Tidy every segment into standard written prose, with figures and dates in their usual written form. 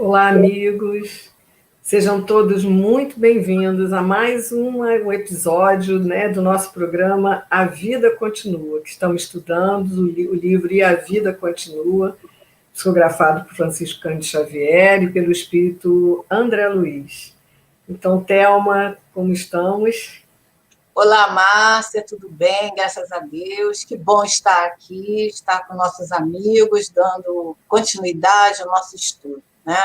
Olá, amigos. Sejam todos muito bem-vindos a mais um episódio, do nosso programa A Vida Continua, que estamos estudando o livro E a Vida Continua, psicografado por Francisco Cândido Xavier e pelo espírito André Luiz. Então, Thelma, como estamos? Olá, Márcia, tudo bem? Graças a Deus. Que bom estar aqui, estar com nossos amigos, dando continuidade ao nosso estudo, né?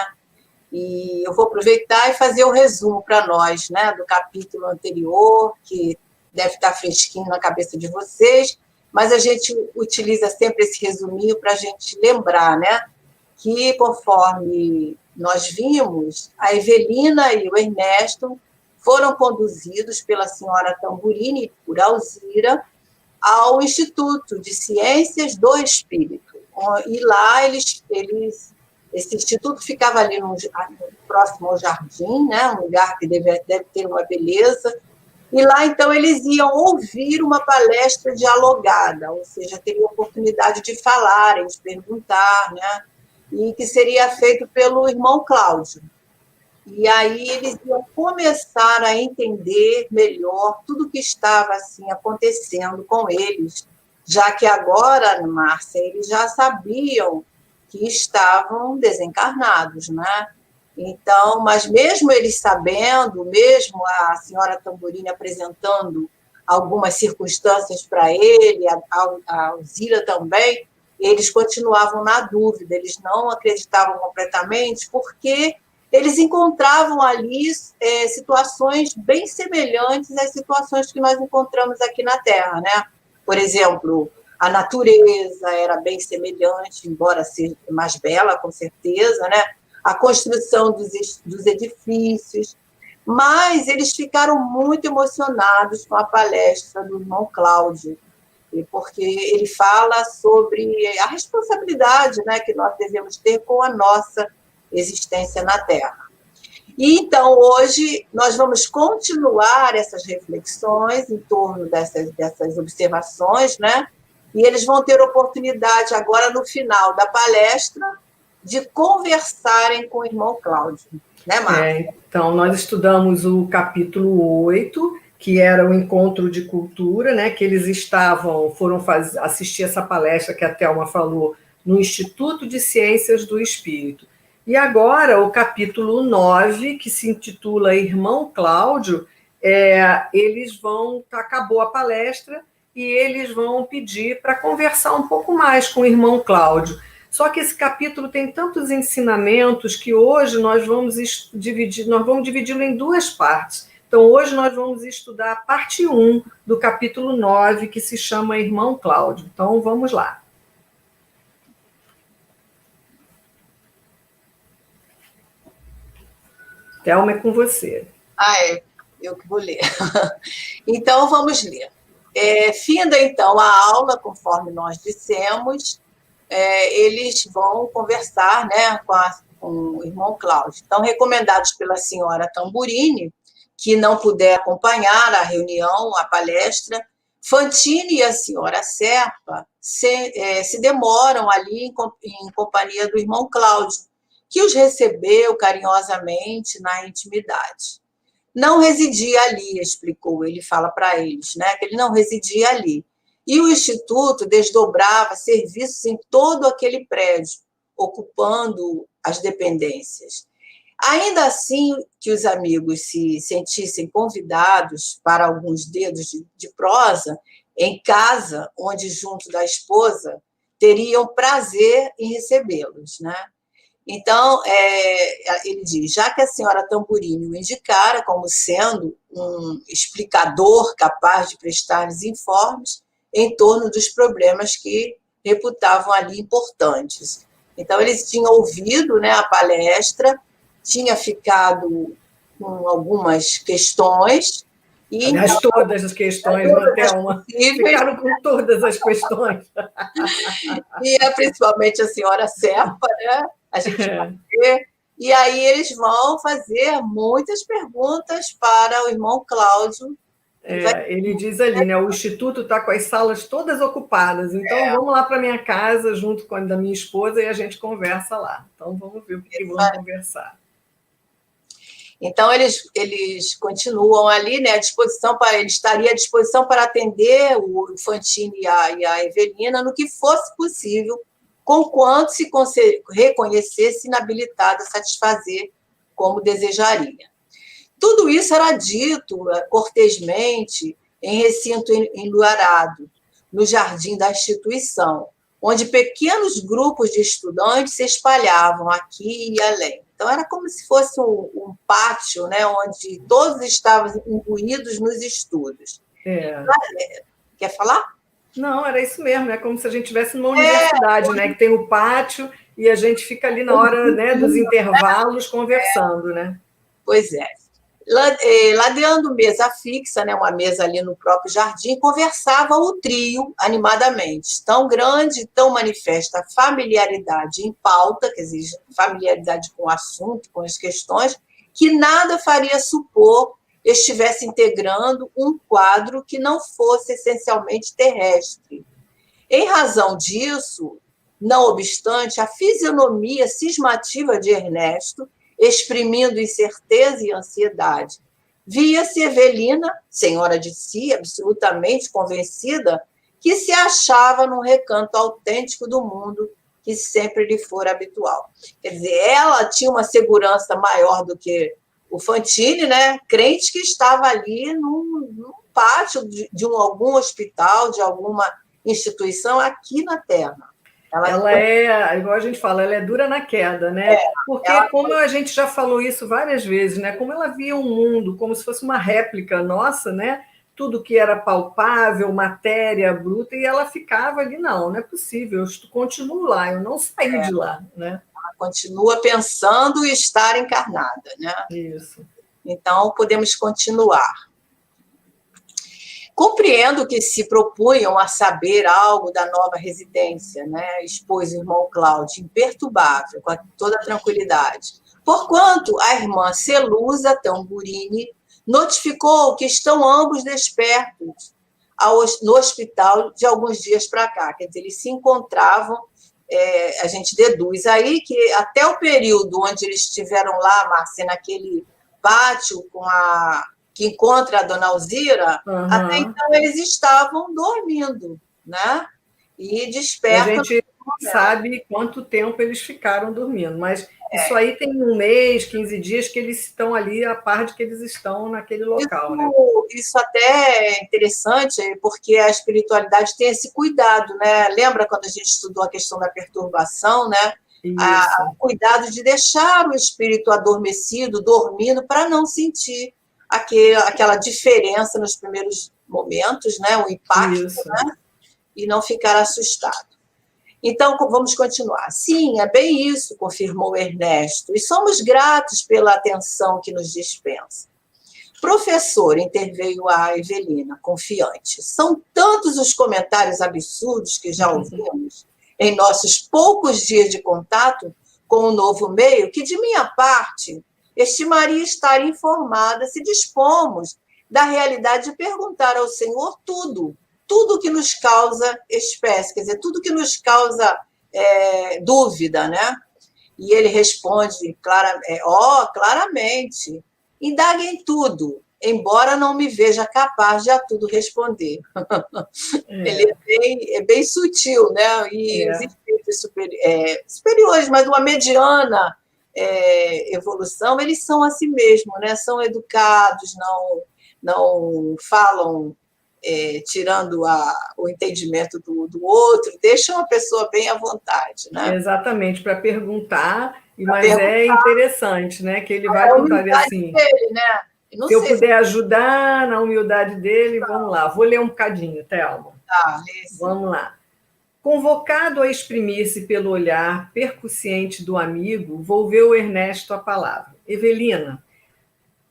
E eu vou aproveitar e fazer o resumo para nós, né, do capítulo anterior, que deve estar fresquinho na cabeça de vocês, mas a gente utiliza sempre esse resuminho para a gente lembrar, né, que conforme nós vimos, a Evelina e o Ernesto foram conduzidos pela senhora Tamburini e por Alzira ao Instituto de Ciências do Espírito. E lá esse instituto ficava ali próximo ao jardim, né, um lugar que deve ter uma beleza. E lá, então, eles iam ouvir uma palestra dialogada, ou seja, teriam oportunidade de falarem, de perguntar, né, e que seria feito pelo irmão Cláudio. E aí eles iam começar a entender melhor tudo o que estava assim, acontecendo com eles, já que agora, Márcia, eles já sabiam que estavam desencarnados, né? Então, mas mesmo eles sabendo, mesmo a senhora Tamburini apresentando algumas circunstâncias para ele, a Alzira também, eles continuavam na dúvida, eles não acreditavam completamente, porque eles encontravam ali situações bem semelhantes às situações que nós encontramos aqui na Terra, né? Por exemplo, a natureza era bem semelhante, embora seja mais bela, com certeza, né? A construção dos edifícios, mas eles ficaram muito emocionados com a palestra do irmão Cláudio, porque ele fala sobre a responsabilidade, né, que nós devemos ter com a nossa existência na Terra. E, então, hoje, nós vamos continuar essas reflexões em torno dessas observações, né? E eles vão ter oportunidade, agora, no final da palestra, de conversarem com o irmão Cláudio. Né, Marta? Então, nós estudamos o capítulo 8, que era o encontro de cultura, né? Que eles foram assistir essa palestra que a Thelma falou, no Instituto de Ciências do Espírito. E agora, o capítulo 9, que se intitula Irmão Cláudio, acabou a palestra e eles vão pedir para conversar um pouco mais com o irmão Cláudio. Só que esse capítulo tem tantos ensinamentos que hoje nós vamos dividi-lo em duas partes. Então, hoje nós vamos estudar a parte 1 do capítulo 9, que se chama Irmão Cláudio. Então, vamos lá. Thelma, é com você. Eu que vou ler. Então, vamos ler. Finda, então, a aula, conforme nós dissemos, eles vão conversar, né, com o irmão Cláudio. Então, recomendados pela senhora Tamburini, que não puder acompanhar a reunião, a palestra, Fantine e a senhora Serpa se demoram ali em companhia do irmão Cláudio, que os recebeu carinhosamente na intimidade. Não residia ali, explicou, ele fala para eles, né, que ele não residia ali. E o Instituto desdobrava serviços em todo aquele prédio, ocupando as dependências. Ainda assim que os amigos se sentissem convidados para alguns dedos de prosa, em casa, onde, junto da esposa, teriam prazer em recebê-los, né? Então, ele diz, já que a senhora Tamburini o indicara como sendo um explicador capaz de prestar-lhes informes em torno dos problemas que reputavam ali importantes. Então, eles tinham ouvido, né, a palestra, tinha ficado com algumas questões. Aliás, então, todas as questões, Thelma, ficaram com todas as questões. E principalmente a senhora Serpa, né? A gente vai ver. E aí eles vão fazer muitas perguntas para o irmão Cláudio, Ele diz ali, né? O Instituto está com as salas todas ocupadas, então vamos lá para minha casa, junto com a da minha esposa, e a gente conversa lá. Então, vamos ver o que vamos conversar. Então, eles continuam ali, né, à disposição ele estaria à disposição para atender o Fantini e a Evelina no que fosse possível, conquanto se reconhecesse inabilitada a satisfazer como desejaria. Tudo isso era dito cortesmente em recinto enluarado, no jardim da instituição, onde pequenos grupos de estudantes se espalhavam aqui e além. Então, era como se fosse um pátio, né, onde todos estavam imbuídos nos estudos. Quer falar? Não, era isso mesmo, é como se a gente estivesse numa universidade, né, que tem o pátio e a gente fica ali na hora, né, dos intervalos conversando, né? Pois é. Ladeando mesa fixa, né, uma mesa ali no próprio jardim, conversava o trio animadamente. Tão grande, tão manifesta familiaridade em pauta, quer dizer, familiaridade com o assunto, com as questões, que nada faria supor estivesse integrando um quadro que não fosse essencialmente terrestre. Em razão disso, não obstante, a fisionomia cismativa de Ernesto, exprimindo incerteza e ansiedade, via-se Evelina, senhora de si, absolutamente convencida, que se achava num recanto autêntico do mundo que sempre lhe fora habitual. Quer dizer, ela tinha uma segurança maior do que o Fantini, né? Crente que estava ali num pátio de algum hospital, de alguma instituição aqui na Terra. Ela é, igual a gente fala, ela é dura na queda, né? Porque, como a gente já falou isso várias vezes, né? Como ela via o mundo como se fosse uma réplica nossa, né? Tudo que era palpável, matéria bruta, e ela ficava ali, não é possível, eu continuo lá, eu não saí de lá, né? Ela continua pensando e estar encarnada, né? Isso. Então, podemos continuar. Compreendo que se propunham a saber algo da nova residência, né? Expôs o irmão Cláudio, imperturbável, com toda a tranquilidade. Porquanto a irmã Celusa Tamburini notificou que estão ambos despertos no hospital de alguns dias para cá. Quer dizer, eles se encontravam, a gente deduz aí que até o período onde eles estiveram lá, Márcia, naquele pátio que encontra a dona Alzira, até então eles estavam dormindo, né? E despertam. A gente não sabe quanto tempo eles ficaram dormindo, mas isso aí tem 1 mês, 15 dias que eles estão ali, a par de que eles estão naquele local, né? Isso até é interessante, porque a espiritualidade tem esse cuidado, né? Lembra quando a gente estudou a questão da perturbação, né? O cuidado de deixar o espírito adormecido, dormindo, para não sentir aquela diferença nos primeiros momentos, né? O impacto, né? E não ficar assustado. Então, vamos continuar. Sim, é bem isso, confirmou Ernesto, e somos gratos pela atenção que nos dispensa. Professor, interveio a Evelina, confiante, são tantos os comentários absurdos que já ouvimos em nossos poucos dias de contato com o novo meio, que, de minha parte, estimaria estar informada se dispomos da realidade de perguntar ao Senhor tudo que nos causa espécie, quer dizer, tudo que nos causa dúvida, né? E ele responde claramente, indaguem tudo, embora não me veja capaz de a tudo responder. Ele é bem sutil, né? E os espíritos superiores, mas uma mediana evolução, eles são assim mesmo, né? São educados, não falam tirando o entendimento do outro, deixam a pessoa bem à vontade, né? Exatamente, para perguntar, mas é interessante, né? Que ele vai contar assim. Dele, né? Se eu puder ajudar na humildade dele, vamos lá. Vou ler um bocadinho, Thelma. Vamos lá. Convocado a exprimir-se pelo olhar percussiente do amigo, volveu Ernesto a palavra. Evelina,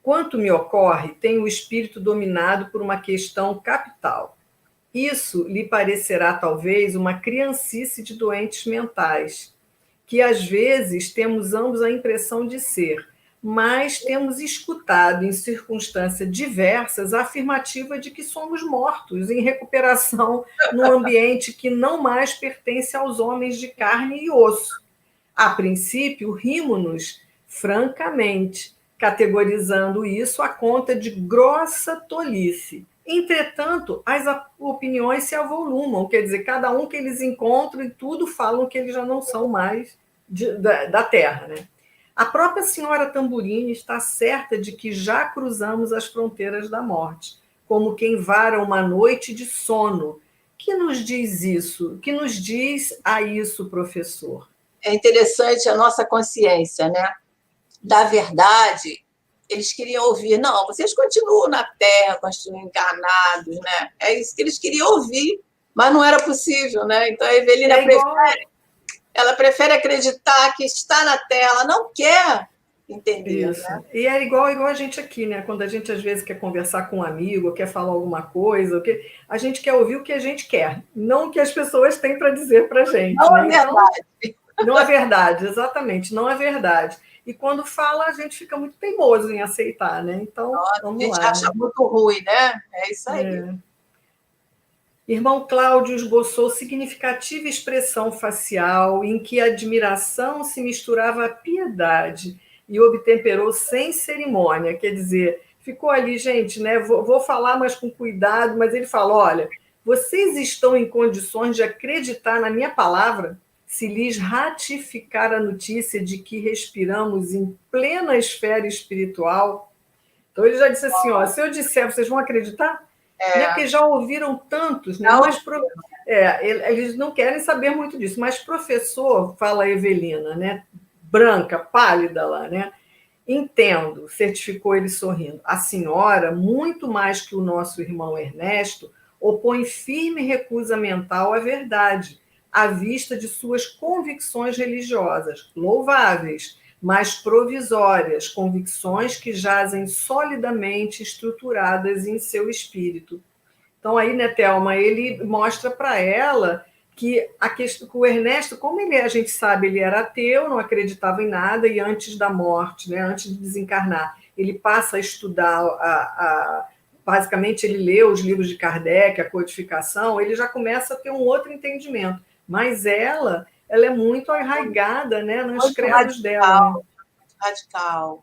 quanto me ocorre, tenho o espírito dominado por uma questão capital. Isso lhe parecerá talvez uma criancice de doentes mentais, que às vezes temos ambos a impressão de ser, mas temos escutado em circunstâncias diversas a afirmativa de que somos mortos em recuperação num ambiente que não mais pertence aos homens de carne e osso. A princípio, rimos-nos francamente, categorizando isso à conta de grossa tolice. Entretanto, as opiniões se avolumam, quer dizer, cada um que eles encontram e tudo falam que eles já não são mais da Terra, né? A própria senhora Tamburini está certa de que já cruzamos as fronteiras da morte, como quem vara uma noite de sono. Que nos diz isso? Que nos diz a isso, professor? É interessante a nossa consciência, né? Da verdade, eles queriam ouvir, não, vocês continuam na Terra, continuam encarnados, né? É isso que eles queriam ouvir, mas não era possível, né? Então a Evelina prefere acreditar que está na Terra, ela não quer entender. Isso. Né? E é igual a gente aqui, né? Quando a gente às vezes quer conversar com um amigo, quer falar alguma coisa, a gente quer ouvir o que a gente quer, não o que as pessoas têm para dizer para a gente. Não né? é verdade. Então, não é verdade, exatamente, não é verdade. E quando fala, a gente fica muito teimoso em aceitar, né? Então, vamos lá. A gente acha muito ruim, né? É isso aí. Irmão Cláudio esboçou significativa expressão facial em que a admiração se misturava à piedade e obtemperou sem cerimônia. Quer dizer, ficou ali, gente, né? Vou falar, mas com cuidado, mas ele fala: olha, vocês estão em condições de acreditar na minha palavra se lhes ratificar a notícia de que respiramos em plena esfera espiritual? Então ele já disse assim: ó, se eu disser, vocês vão acreditar? Né? Porque já ouviram tantos, né? Eles não querem saber muito disso, mas professor, fala a Evelina, né? Branca, pálida lá, né? Entendo, certificou ele sorrindo. A senhora, muito mais que o nosso irmão Ernesto, opõe firme recusa mental à verdade, à vista de suas convicções religiosas, louváveis, mas provisórias, convicções que jazem solidamente estruturadas em seu espírito. Então, aí, né, Thelma, ele mostra para ela que a questão, que o Ernesto, como ele a gente sabe, ele era ateu, não acreditava em nada, e antes da morte, né, antes de desencarnar, ele passa a estudar, basicamente ele lê os livros de Kardec, a codificação, ele já começa a ter um outro entendimento. Mas ela é muito arraigada, né, nos credos dela. Né? Radical.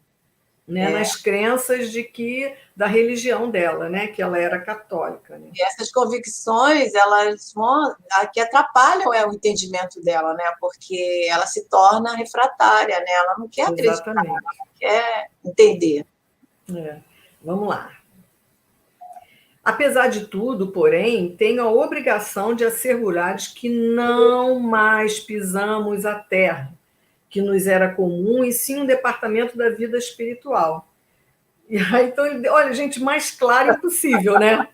Né, nas crenças da religião dela, né, que ela era católica. Né? E essas convicções, elas que atrapalham o entendimento dela, né, porque ela se torna refratária, né, ela não quer acreditar, ela não quer entender. Vamos lá. Apesar de tudo, porém, tenho a obrigação de assegurar-lhes que não mais pisamos a terra, que nos era comum, e sim um departamento da vida espiritual. E aí, então, olha, gente, mais claro impossível, né?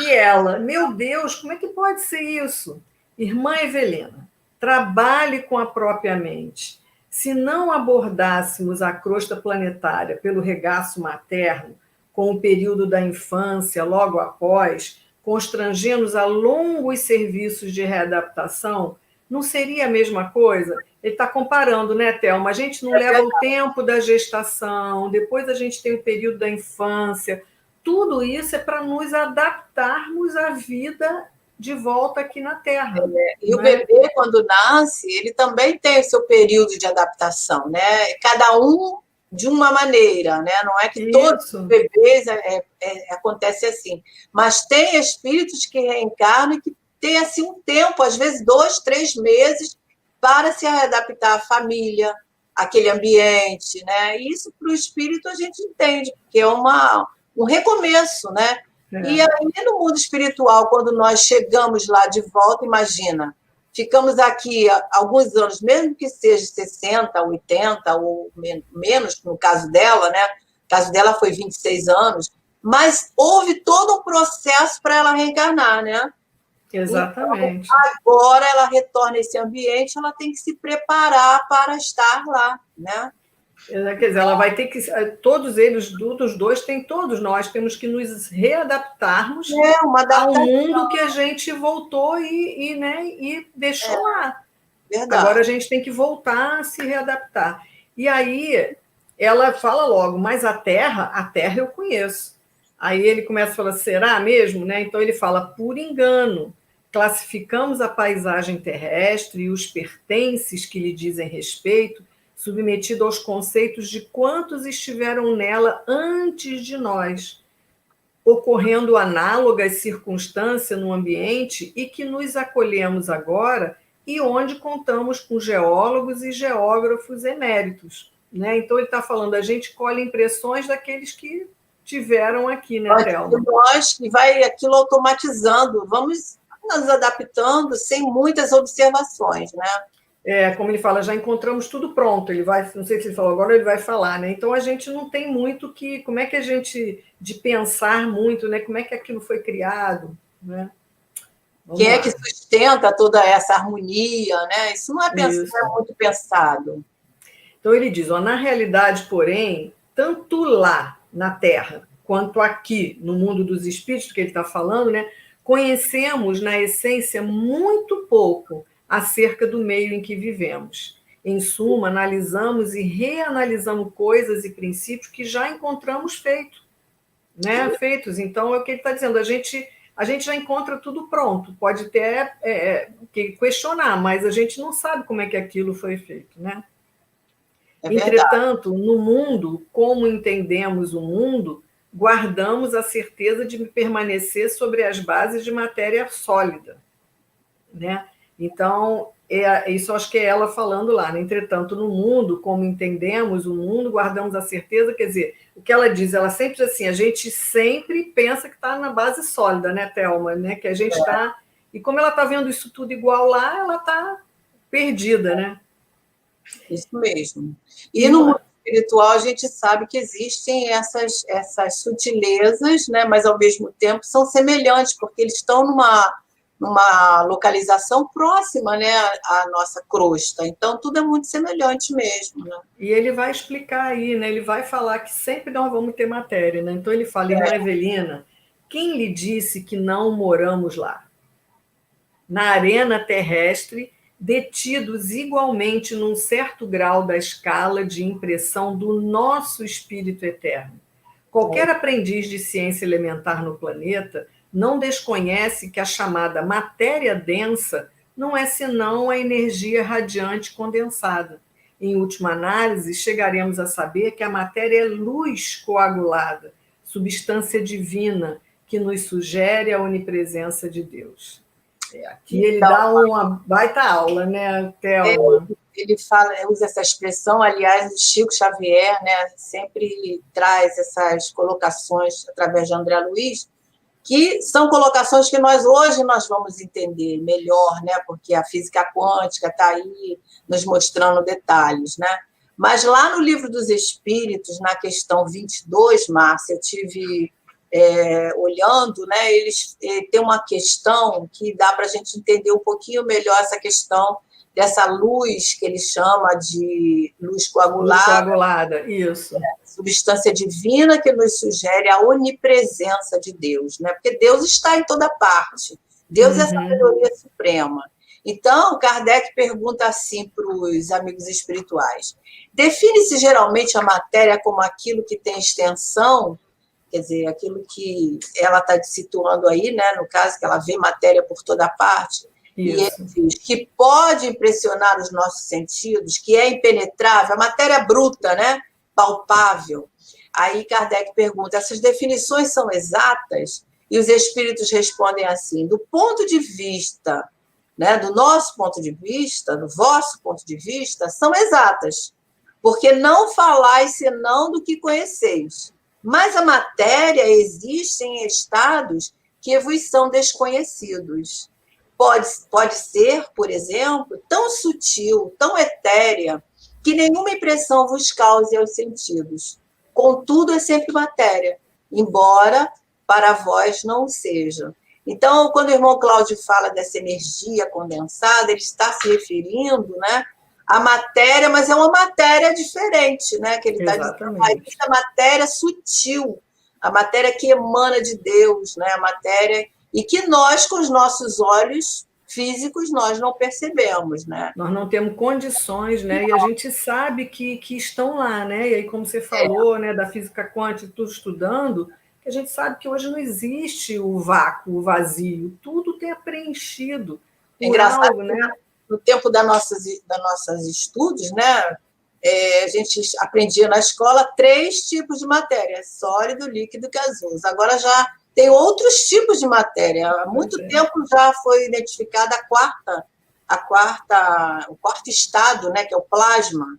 E ela, meu Deus, como é que pode ser isso? Irmã Evelina, trabalhe com a própria mente. Se não abordássemos a crosta planetária pelo regaço materno, com o período da infância, logo após, constrangendo-nos a longos serviços de readaptação, não seria a mesma coisa? Ele está comparando, né, Thelma? A gente não leva o tempo da gestação, depois a gente tem o período da infância. Tudo isso é para nos adaptarmos à vida de volta aqui na Terra. E o bebê, quando nasce, ele também tem o seu período de adaptação, né? Cada um de uma maneira, né? Não é que todos os bebês acontece assim, mas tem espíritos que reencarnam e que tem assim um tempo, às vezes 2, 3 meses, para se adaptar à família, àquele ambiente, né? E isso para o espírito a gente entende, porque é um recomeço, né? E aí no mundo espiritual, quando nós chegamos lá de volta, imagina, ficamos aqui alguns anos, mesmo que seja 60, 80 ou menos, no caso dela, né? No caso dela foi 26 anos, mas houve todo um processo para ela reencarnar, né? Exatamente. Então, agora ela retorna a esse ambiente, ela tem que se preparar para estar lá, né? Quer dizer, ela vai ter que. Todos eles, dos dois, todos nós temos que nos readaptarmos ao mundo que a gente voltou e deixou lá. Verdade. Agora a gente tem que voltar a se readaptar. E aí, ela fala logo, mas a Terra eu conheço. Aí ele começa a falar, será mesmo? Né? Então ele fala, por engano, classificamos a paisagem terrestre e os pertences que lhe dizem respeito, submetido aos conceitos de quantos estiveram nela antes de nós, ocorrendo análogas circunstâncias no ambiente e que nos acolhemos agora e onde contamos com geólogos e geógrafos eméritos. Né? Então, ele está falando, a gente colhe impressões daqueles que tiveram aqui, né, Thelma? Nós que vai aquilo automatizando, vamos nos adaptando sem muitas observações, né? Como ele fala, já encontramos tudo pronto. Ele vai, não sei se ele falou agora, ele vai falar, né? Então a gente não tem muito que, como é que a gente de pensar muito, né? Como é que aquilo foi criado, né? Quem é que sustenta toda essa harmonia, né? Isso não é muito pensado. Então ele diz, na realidade, porém, tanto lá na Terra quanto aqui no mundo dos espíritos que ele está falando, né? Conhecemos na essência muito pouco acerca do meio em que vivemos. Em suma, analisamos e reanalisamos coisas e princípios que já encontramos feitos. Então, é o que ele está dizendo, a gente já encontra tudo pronto, pode ter que questionar, mas a gente não sabe como é que aquilo foi feito, né? Entretanto, no mundo, como entendemos o mundo, guardamos a certeza de permanecer sobre as bases de matéria sólida, né? Então, isso acho que é ela falando lá, né? Entretanto, no mundo, como entendemos o mundo, guardamos a certeza, quer dizer, o que ela diz, ela sempre diz assim, a gente sempre pensa que está na base sólida, né, Thelma? Né? Que a gente está... E como ela está vendo isso tudo igual lá, ela está perdida, né? Isso mesmo. E no mundo espiritual, a gente sabe que existem essas sutilezas, né? Mas, ao mesmo tempo, são semelhantes, porque eles estão numa localização próxima, né, à nossa crosta. Então, tudo é muito semelhante mesmo. Né? E ele vai explicar aí, né? Ele vai falar que sempre nós vamos ter matéria. Né? Então, ele fala, irmã Evelina, quem lhe disse que não moramos lá? Na arena terrestre, detidos igualmente num certo grau da escala de impressão do nosso espírito eterno. Qualquer aprendiz de ciência elementar no planeta não desconhece que a chamada matéria densa não é senão a energia radiante condensada. Em última análise, chegaremos a saber que a matéria é luz coagulada, substância divina que nos sugere a onipresença de Deus. Aqui ele dá uma baita aula, né, Thelma? Ele usa essa expressão, aliás, o Chico Xavier, né, sempre traz essas colocações através de André Luiz, que são colocações que hoje nós vamos entender melhor, né, porque a física quântica está aí nos mostrando detalhes, né? Mas lá no Livro dos Espíritos, na questão 22, Márcia, eu tive olhando, né, eles têm uma questão que dá para a gente entender um pouquinho melhor essa questão dessa luz que ele chama de luz coagulada. Luz coagulada, isso. Substância divina que nos sugere a onipresença de Deus, né? Porque Deus está em toda parte. Deus é a sabedoria suprema. Então, Kardec pergunta assim para os amigos espirituais: define-se geralmente a matéria como aquilo que tem extensão, quer dizer, aquilo que ela está situando aí, né? No caso, que ela vê matéria por toda parte, isso. E ele diz que pode impressionar os nossos sentidos, que é impenetrável, a matéria bruta, né? Palpável. Aí Kardec pergunta, essas definições são exatas? E os espíritos respondem assim, do ponto de vista, né, do nosso ponto de vista, do vosso ponto de vista, são exatas, porque não falais senão do que conheceis. Mas a matéria existe em estados que vos são desconhecidos. Pode ser, por exemplo, tão sutil, tão etérea, que nenhuma impressão vos cause aos sentidos. Contudo, é sempre matéria, embora para vós não o seja. Então, quando o irmão Cláudio fala dessa energia condensada, ele está se referindo, né, à matéria, mas é uma matéria diferente, né, que ele está dizendo. A matéria sutil, a matéria que emana de Deus, né, a matéria, e que nós, com os nossos olhos, físicos nós não percebemos, né? Nós não temos condições, né? E a gente sabe que estão lá, né? E aí, como você falou, né, da física quântica, tudo estudando, que a gente sabe que hoje não existe o vácuo, o vazio, tudo tem preenchido É por engraçado, algo, né? No tempo das nossas estudos, né? A gente aprendia na escola 3 tipos de matéria: sólido, líquido e gasoso. Agora já tem outros tipos de matéria. Há muito tempo já foi identificada o quarto estado, né, que é o plasma.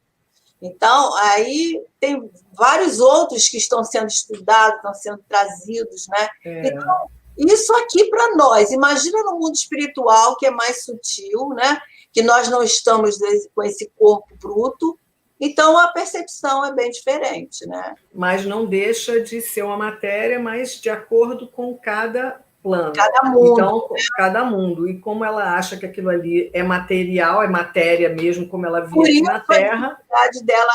Então, aí tem vários outros que estão sendo estudados, estão sendo trazidos, né? Então, isso aqui para nós, imagina no mundo espiritual, que é mais sutil, né? Que nós não estamos com esse corpo bruto, então a percepção é bem diferente, né? Mas não deixa de ser uma matéria, mas de acordo com cada plano. Cada mundo. Então, cada mundo. E como ela acha que aquilo ali é material, é matéria mesmo, como ela via aqui na Terra, a necessidade dela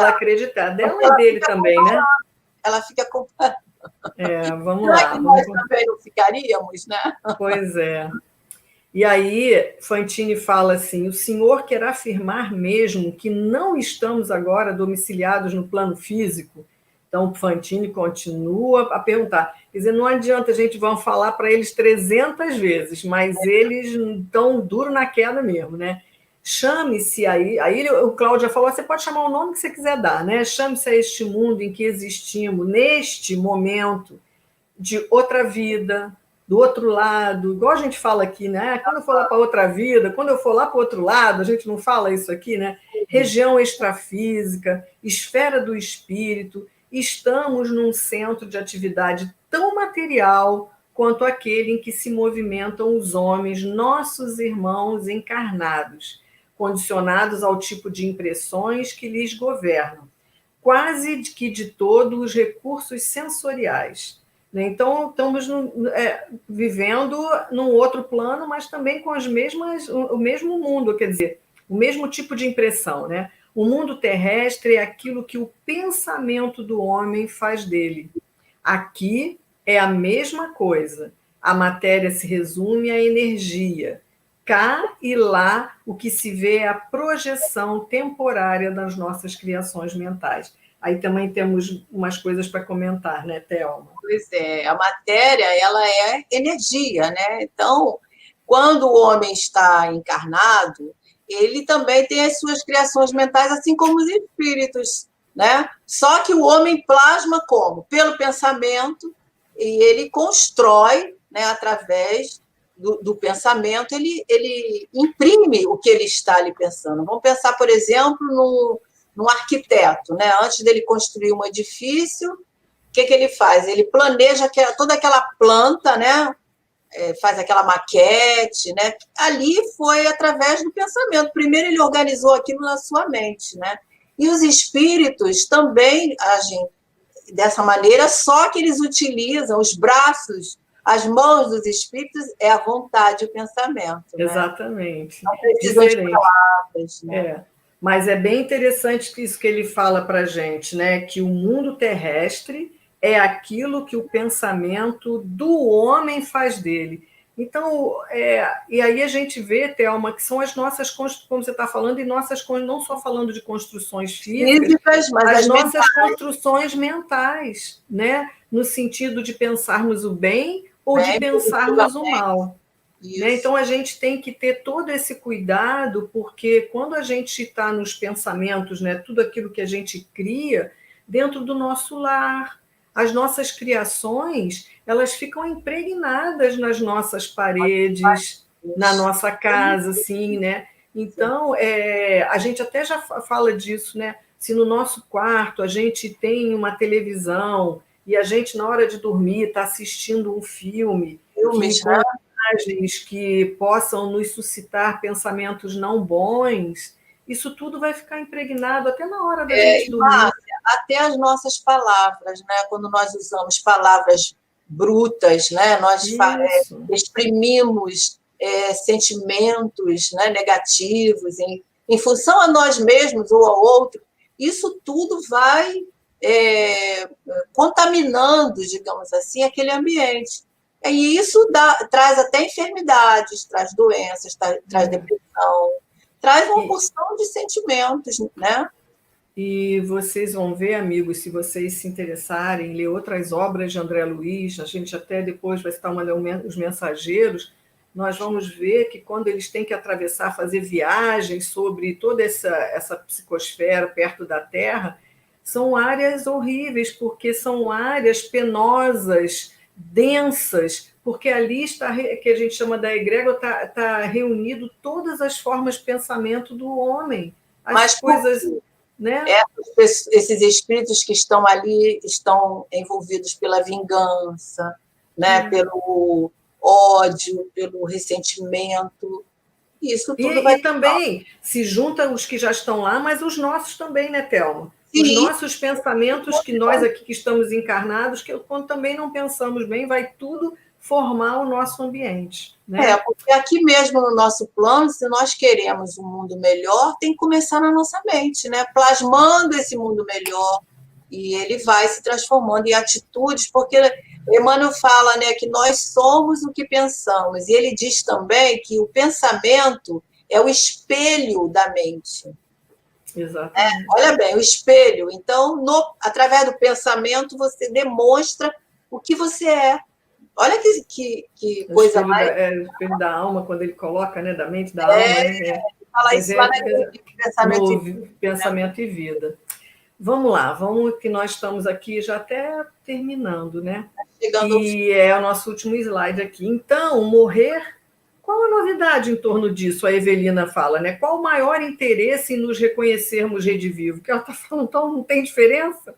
acreditar. Dela e dele também, né? Ela fica comparando. Vamos lá. Que nós também não ficaríamos, né? Pois é. E aí, Fantini fala assim: o senhor quer afirmar mesmo que não estamos agora domiciliados no plano físico? Então, Fantini continua a perguntar. Quer dizer, não adianta a gente vão falar para eles 300 vezes, mas eles estão duro na queda mesmo, né? Chame-se aí. Aí o Cláudio falou: você pode chamar o nome que você quiser dar, né? Chame-se a este mundo em que existimos, neste momento, de outra vida, do outro lado, igual a gente fala aqui, né? Quando eu for lá para outra vida, quando eu for lá para o outro lado, a gente não fala isso aqui, né? Região extrafísica, esfera do espírito, estamos num centro de atividade tão material quanto aquele em que se movimentam os homens, nossos irmãos encarnados, condicionados ao tipo de impressões que lhes governam, quase que de todos os recursos sensoriais. Então, estamos vivendo num outro plano, mas também com o mesmo mundo, quer dizer, o mesmo tipo de impressão, né? O mundo terrestre é aquilo que o pensamento do homem faz dele. Aqui é a mesma coisa. A matéria se resume à energia. Cá e lá, o que se vê é a projeção temporária das nossas criações mentais. Aí também temos umas coisas para comentar, né, Thelma? Pois é, a matéria, ela é energia, né? Então, quando o homem está encarnado, ele também tem as suas criações mentais, assim como os espíritos, né? Só que o homem plasma como? Pelo pensamento, e ele constrói, né, através do pensamento, ele imprime o que ele está ali pensando. Vamos pensar, por exemplo, num arquiteto, né? Antes dele construir um edifício, o que ele faz? Ele planeja toda aquela planta, né? Faz aquela maquete, né? Ali foi através do pensamento. Primeiro ele organizou aquilo na sua mente, né? E os espíritos também agem dessa maneira, só que eles utilizam os braços, as mãos dos espíritos, é a vontade, o pensamento. Exatamente. Né? Não precisam de palavras, né? Mas é bem interessante isso que ele fala para a gente, né? Que o mundo terrestre é aquilo que o pensamento do homem faz dele. Então, e aí a gente vê, Thelma, que são as nossas, como você está falando, e nossas, não só falando de construções físicas, mas as nossas construções mentais, né? No sentido de pensarmos o bem ou de pensarmos o mal. Né? Então, a gente tem que ter todo esse cuidado, porque quando a gente está nos pensamentos, né, tudo aquilo que a gente cria dentro do nosso lar, as nossas criações, elas ficam impregnadas nas nossas paredes, na nossa casa, assim, né? Então, a gente até já fala disso, né? Se no nosso quarto a gente tem uma televisão e a gente, na hora de dormir, está assistindo um filme que possam nos suscitar pensamentos não bons, isso tudo vai ficar impregnado até na hora da gente dormir. Até as nossas palavras, né? Quando nós usamos palavras brutas, né? Nós exprimimos sentimentos, né, negativos em função a nós mesmos ou ao outro. Isso tudo vai contaminando, digamos assim, aquele ambiente. E isso traz até enfermidades, traz doenças, traz depressão, traz uma porção de sentimentos, né? E vocês vão ver, amigos, se vocês se interessarem, ler outras obras de André Luiz, a gente até depois vai estar uma Os Mensageiros, nós vamos ver que quando eles têm que atravessar, fazer viagens sobre toda essa psicosfera perto da Terra, são áreas horríveis, porque são áreas penosas, densas, porque ali está, que a gente chama da egrégora, está reunido todas as formas de pensamento do homem, as coisas... Né? Esses espíritos que estão ali estão envolvidos pela vingança, né? Pelo ódio, pelo ressentimento. Isso tudo vai... E também se juntam os que já estão lá, mas os nossos também, né, Thelma? Sim. Os nossos pensamentos, que nós aqui que estamos encarnados, que quando também não pensamos bem, vai tudo formar o nosso ambiente. Né? Porque aqui mesmo no nosso plano, se nós queremos um mundo melhor, tem que começar na nossa mente, né? Plasmando esse mundo melhor, e ele vai se transformando em atitudes, porque Emmanuel fala, né, que nós somos o que pensamos, e ele diz também que o pensamento é o espelho da mente. Exatamente. Olha bem, o espelho. Então, através do pensamento, você demonstra o que você é. Olha que coisa mais... O espelho da alma, quando ele coloca, né, da mente, da alma. Fala isso lá no Pensamento e Vida. Vamos lá, que nós estamos aqui já até terminando, né? E é o nosso último slide aqui. Então, morrer, qual a novidade em torno disso? A Evelina fala, né? Qual o maior interesse em nos reconhecermos redivivo? Que ela está falando, então não tem diferença?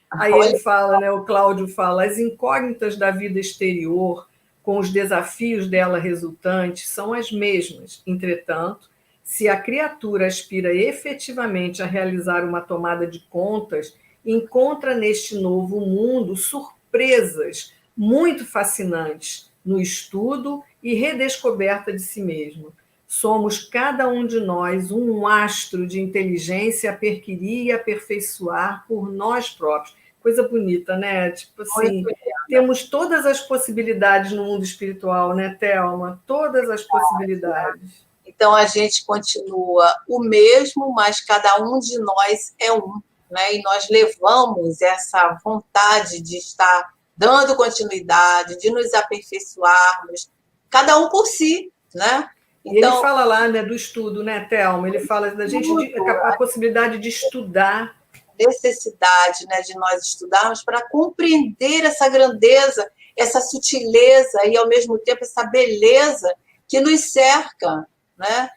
Aí ele fala, né? O Cláudio fala, as incógnitas da vida exterior, com os desafios dela resultantes, são as mesmas. Entretanto, se a criatura aspira efetivamente a realizar uma tomada de contas, encontra neste novo mundo surpresas muito fascinantes no estudo e redescoberta de si mesmo. Somos, cada um de nós, um astro de inteligência a perquirir e aperfeiçoar por nós próprios. Coisa bonita, né? Tipo assim, temos todas as possibilidades no mundo espiritual, né, Thelma? Todas as possibilidades. Então, a gente continua o mesmo, mas cada um de nós é um, né? E nós levamos essa vontade de estar dando continuidade, de nos aperfeiçoarmos, cada um por si, né? Então, e ele fala lá, né, do estudo, né, Thelma? Ele fala da gente, a possibilidade de estudar. Necessidade, né, de nós estudarmos para compreender essa grandeza, essa sutileza e, ao mesmo tempo, essa beleza que nos cerca. Né?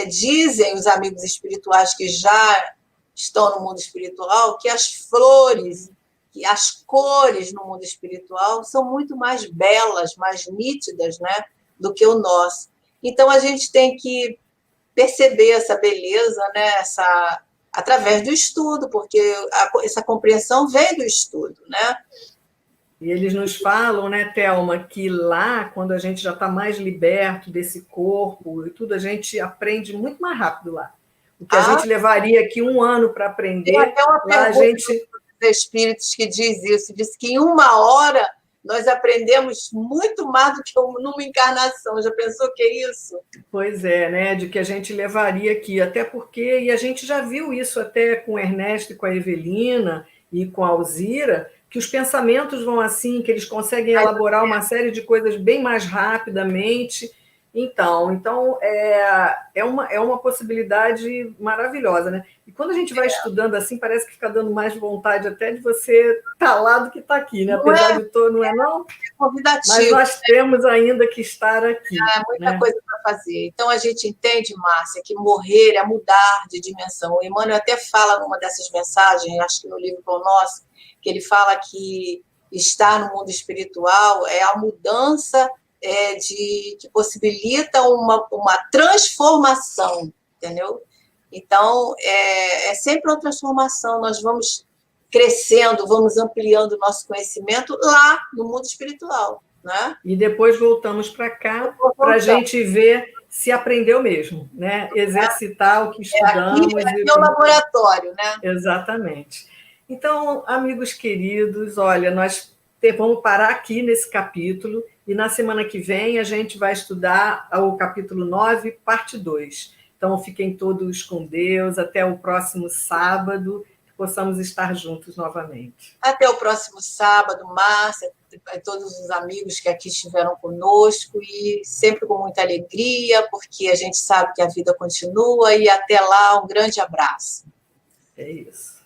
Dizem os amigos espirituais que já estão no mundo espiritual que as flores, que as cores no mundo espiritual são muito mais belas, mais nítidas, né, do que o nosso. Então, a gente tem que perceber essa beleza, né, através do estudo, porque essa compreensão vem do estudo, né? E eles nos falam, né, Thelma, que lá, quando a gente já está mais liberto desse corpo e tudo, a gente aprende muito mais rápido lá. O que a gente levaria aqui 1 ano para aprender, lá a gente... dos espíritos que diz que em 1 hora nós aprendemos muito mais do que numa encarnação. Já pensou que é isso? Pois é, né? De que a gente levaria aqui, até porque, e a gente já viu isso até com o Ernesto e com a Evelina e com a Alzira, que os pensamentos vão assim, que eles conseguem elaborar uma série de coisas bem mais rapidamente. Então é uma possibilidade maravilhosa, né? E quando a gente vai estudando assim, parece que fica dando mais vontade até de você estar lá do que está aqui, né? Apesar de todo, não é não? É convidativo. Mas nós temos ainda que estar aqui. Muita coisa para fazer. Então a gente entende, Márcia, que morrer é mudar de dimensão. O Emmanuel até fala numa dessas mensagens, acho que no livro Pão Nosso, que ele fala que estar no mundo espiritual é a mudança que possibilita uma transformação, entendeu? Então, é sempre uma transformação, nós vamos crescendo, vamos ampliando o nosso conhecimento lá no mundo espiritual, né? E depois voltamos para cá para a gente ver se aprendeu mesmo, né? Exercitar o que estudamos. Aqui é o laboratório, né? Exatamente. Então, amigos queridos, olha, nós vamos parar aqui nesse capítulo, e na semana que vem a gente vai estudar o capítulo 9, parte 2. Então, fiquem todos com Deus, até o próximo sábado, que possamos estar juntos novamente. Até o próximo sábado, Márcia, todos os amigos que aqui estiveram conosco, e sempre com muita alegria, porque a gente sabe que a vida continua, e até lá, um grande abraço. É isso.